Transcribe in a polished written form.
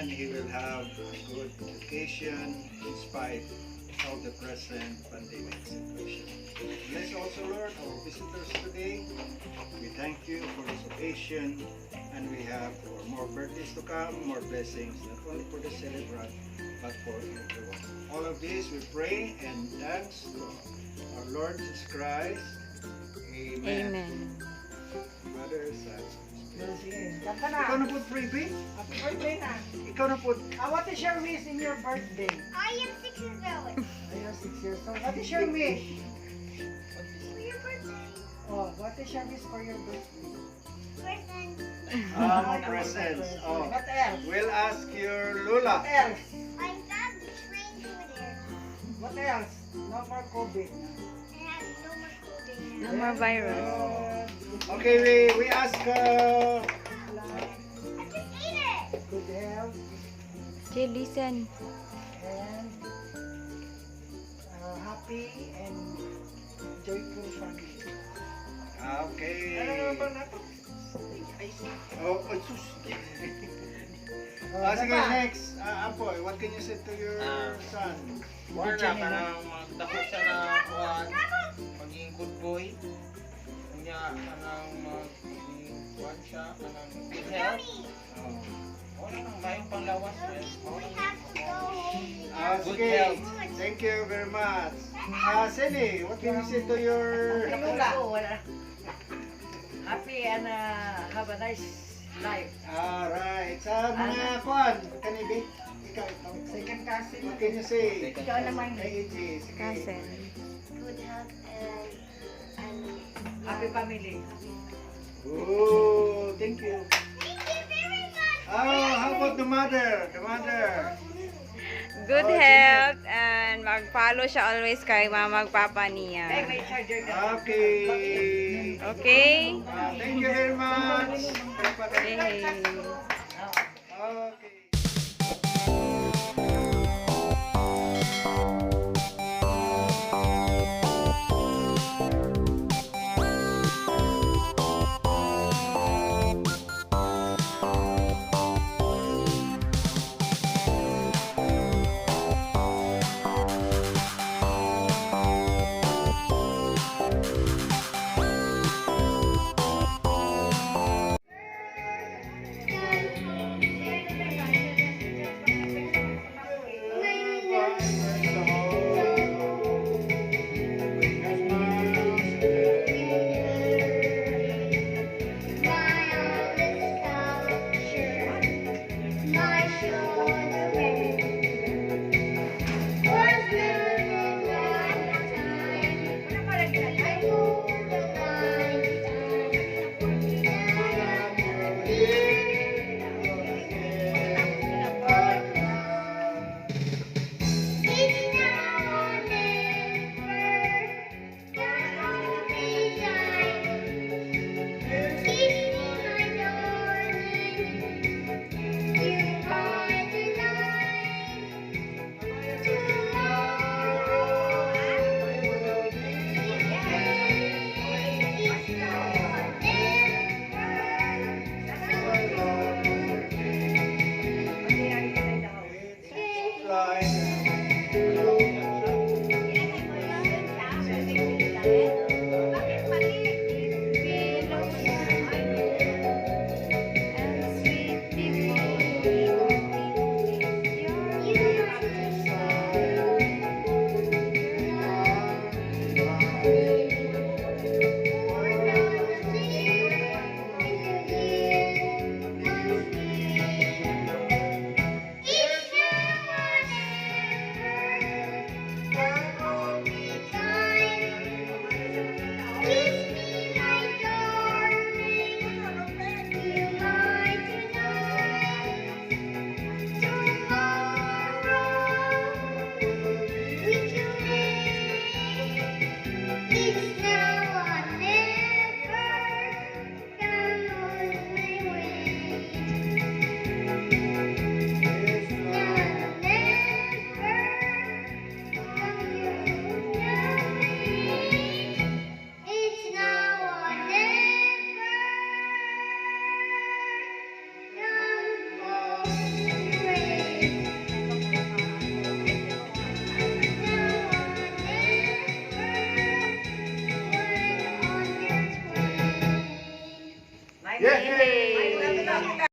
and he will have a good education in spite of the present pandemic situation. Bless also, Lord, our visitors today. We thank you for this occasion, and we have for more birthdays to come, more blessings, not only for the celebrant, but for everyone. All of this we pray and thanks to our Lord Jesus Christ. Amen. Amen. Mother, son. Sige, kanta na. Ikaw na po, freebie? Happy birthday na. Ikaw na po. What is your wish in your birthday? I am 6 years old. You're 6 years old. What is your wish? For your birthday. Oh, what is your wish for your birthday? Present. More presents. Oh. What else? We'll ask your Lula. What else? I got the train over there. What else? No more COVID. And I have no more clothing No now. more virus. Okay, we ask I just ate it. Good health Okay, listen. and happy and joyful family. Okay. Oh, sus. Sige, next. Apoy, what can you say to your son? Wala parang magdako siya na kuhan, maging good boy. Kanya kanang maging kuhan siya, kanang good health. Oh. Wala nang mayong panglawas. We have to go home. Good Sige. health. Thank you very much. Sally, what can you say to your... Happy and have a nice life. Alright. Sa mga kuhan, kanibig? Ikaw. Second cousin. What can you say? Ikaw naman. Hey, AJ, sige. Cousin. Good health and Happy family. Oh, thank you. thank you very much. Oh, how about the mother? The mother. Good health and mag-follow siya always kay mama magpapa niya. May charger na. Okay. Okay? Thank you very much. Yay. Okay. Yay!